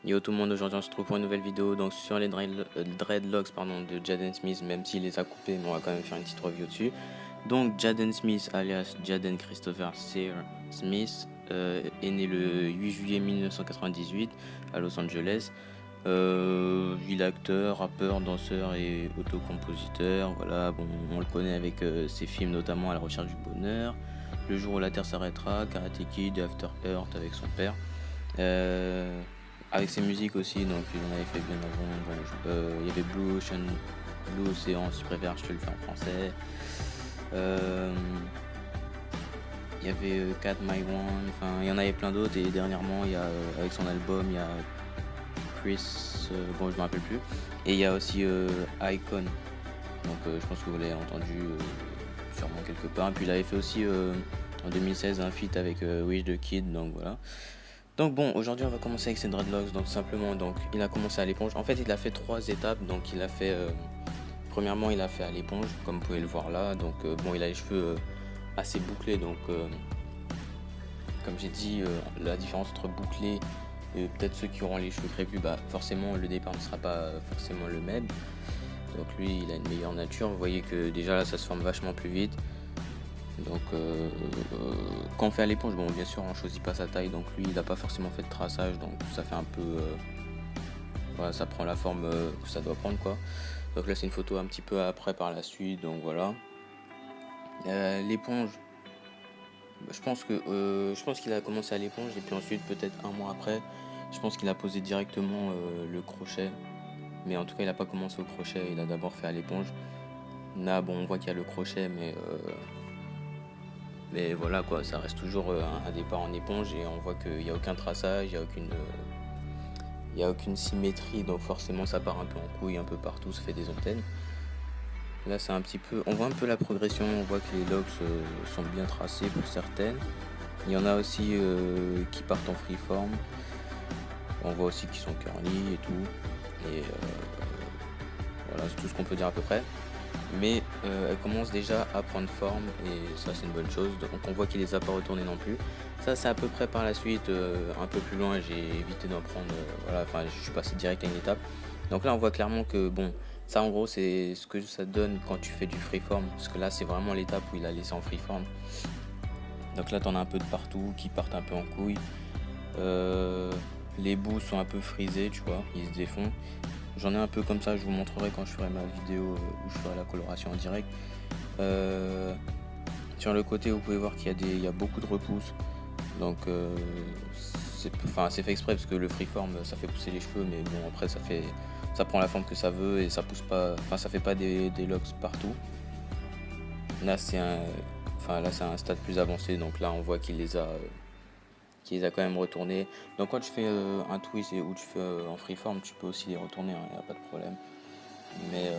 Yo tout le monde, aujourd'hui on se trouve pour une nouvelle vidéo donc sur les dreadlocks de Jaden Smith, même s'il les a coupés, mais on va quand même faire une petite review dessus. Donc Jaden Smith alias Jaden Christopher Sear Smith est né le 8 juillet 1998 à Los Angeles. Il est acteur, rappeur, danseur et autocompositeur. Voilà, bon, on le connaît avec ses films notamment À la recherche du bonheur, Le jour où la terre s'arrêtera, Karate Kid et After Earth avec son père. Avec ses musiques aussi, donc il en avait fait bien avant. Bon, il y avait Blue Ocean, Blue Océan, si tu préfères, je te le fais en français. Il y avait Cat My One, enfin il y en avait plein d'autres, et dernièrement il y a avec son album il y a Chris, bon je me rappelle plus, et il y a aussi Icon, donc je pense que vous l'avez entendu sûrement quelque part. Puis il avait fait aussi en 2016 un feat avec Wish the Kid, donc voilà. Donc bon, aujourd'hui on va commencer avec ses dreadlocks. Donc simplement, donc il a commencé à l'éponge. En fait, il a fait 3 étapes. Donc il a fait premièrement, il a fait à l'éponge, comme vous pouvez le voir là. Donc bon, il a les cheveux assez bouclés. Donc comme j'ai dit, la différence entre bouclé et peut-être ceux qui auront les cheveux crépus, bah forcément le départ ne sera pas forcément le même. Donc lui, il a une meilleure nature. Vous voyez que déjà là, ça se forme vachement plus vite. Donc quand on fait à l'éponge, bon bien sûr on choisit pas sa taille, donc lui il a pas forcément fait de traçage, donc ça fait un peu voilà, ça prend la forme que ça doit prendre quoi. Donc là c'est une photo un petit peu après par la suite, donc voilà. L'éponge, je pense qu'il a commencé à l'éponge et puis ensuite peut-être un mois après, je pense qu'il a posé directement le crochet, mais en tout cas il a pas commencé au crochet, il a d'abord fait à l'éponge. Là bon on voit qu'il y a le crochet, mais voilà quoi, ça reste toujours un départ en éponge et on voit qu'il n'y a aucun traçage, il y a aucune symétrie, donc forcément ça part un peu en couille un peu partout, ça fait des antennes. Là c'est un petit peu, on voit un peu la progression, on voit que les locks sont bien tracés pour certaines. Il y en a aussi qui partent en freeform, on voit aussi qu'ils sont curly et tout. Et voilà, c'est tout ce qu'on peut dire à peu près. Mais elle commence déjà à prendre forme et ça c'est une bonne chose. Donc on voit qu'il les a pas retournés non plus. Ça c'est à peu près par la suite, un peu plus loin, j'ai évité d'en prendre, voilà, enfin je suis passé direct à une étape. Donc là on voit clairement que bon, ça en gros c'est ce que ça donne quand tu fais du freeform, parce que là c'est vraiment l'étape où il a laissé en freeform. Donc là t'en as un peu de partout qui partent un peu en couille. Les bouts sont un peu frisés, tu vois, ils se défont. J'en ai un peu comme ça, je vous montrerai quand je ferai ma vidéo où je ferai la coloration en direct. Sur le côté, vous pouvez voir qu'il y a beaucoup de repousses. Donc c'est fait exprès parce que le freeform ça fait pousser les cheveux, mais bon après ça prend la forme que ça veut et ça pousse pas, enfin ça fait pas des locks partout. Là c'est un stade plus avancé, donc là on voit qu'il les a quand même retournés. Donc quand tu fais un twist ou tu fais en freeform, tu peux aussi les retourner, il n'y a pas de problème. Mais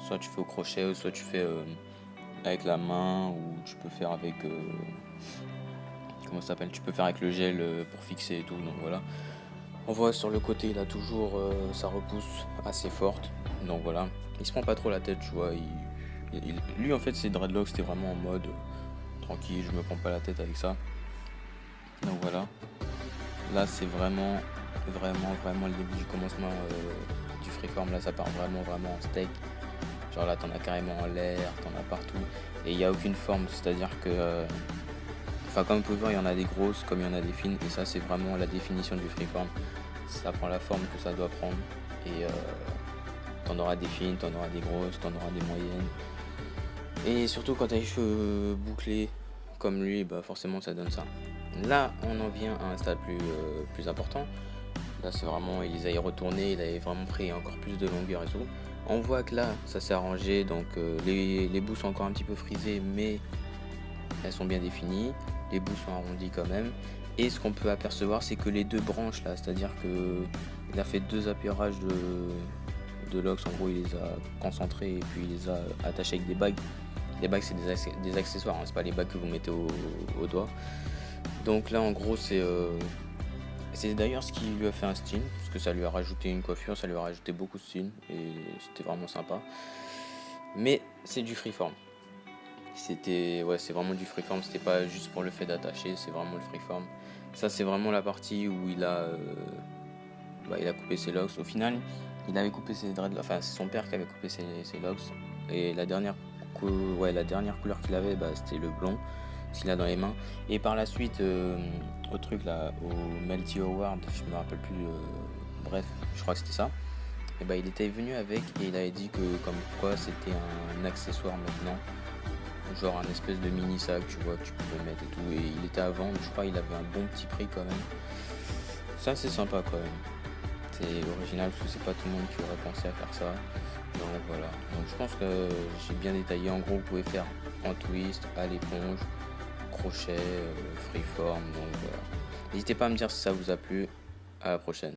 soit tu fais au crochet, soit tu fais avec la main, ou tu peux faire avec comment ça s'appelle, tu peux faire avec le gel pour fixer et tout. Donc voilà, on voit sur le côté il a toujours sa repousse assez forte, donc voilà, il se prend pas trop la tête, tu vois. Lui en fait ses dreadlocks c'était vraiment en mode tranquille, je me prends pas la tête avec ça. Donc voilà, là c'est vraiment le début du commencement du freeform. Là ça part vraiment en steak, genre là t'en as carrément en l'air, t'en as partout et il n'y a aucune forme, c'est à dire que comme vous pouvez voir il y en a des grosses comme il y en a des fines, et ça c'est vraiment la définition du freeform, ça prend la forme que ça doit prendre. Et t'en auras des fines, t'en auras des grosses, t'en auras des moyennes, et surtout quand t'as les cheveux bouclés comme lui, bah forcément ça donne ça. Là on en vient à un stade plus important. Là c'est vraiment, il les a retournés, il avait vraiment pris encore plus de longueur et tout. On voit que là ça s'est arrangé, donc les bouts sont encore un petit peu frisés, mais elles sont bien définies, les bouts sont arrondis quand même. Et ce qu'on peut apercevoir c'est que les deux branches là, c'est à dire que il a fait 2 appairages de locks, en gros il les a concentrés et puis il les a attachés avec des bagues. Les bagues c'est des accessoires, hein, c'est pas les bagues que vous mettez au doigt. Donc là en gros c'est d'ailleurs ce qui lui a fait un style, parce que ça lui a rajouté une coiffure, ça lui a rajouté beaucoup de style et c'était vraiment sympa. Mais c'est du freeform. C'est vraiment du freeform, c'était pas juste pour le fait d'attacher, c'est vraiment le freeform. Ça, c'est vraiment la partie où il a coupé ses locks. Au final, il avait coupé ses dreadlocks, enfin, c'est son père qui avait coupé ses locks. Et la dernière couleur qu'il avait, c'était le blond, ce qu'il a dans les mains. Et par la suite, au truc là, au Melty Award, je me rappelle plus, bref, je crois que c'était ça. Et il était venu avec et il avait dit que comme quoi c'était un accessoire maintenant, genre un espèce de mini sac, tu vois, que tu pouvais mettre et tout. Et il était à vendre, je crois, il avait un bon petit prix quand même. Ça, c'est sympa quand même. C'est original parce que c'est pas tout le monde qui aurait pensé à faire ça. Donc voilà. Donc je pense que j'ai bien détaillé. En gros, vous pouvez faire en twist, à l'éponge, crochet, freeform. Donc voilà. N'hésitez pas à me dire si ça vous a plu. À la prochaine.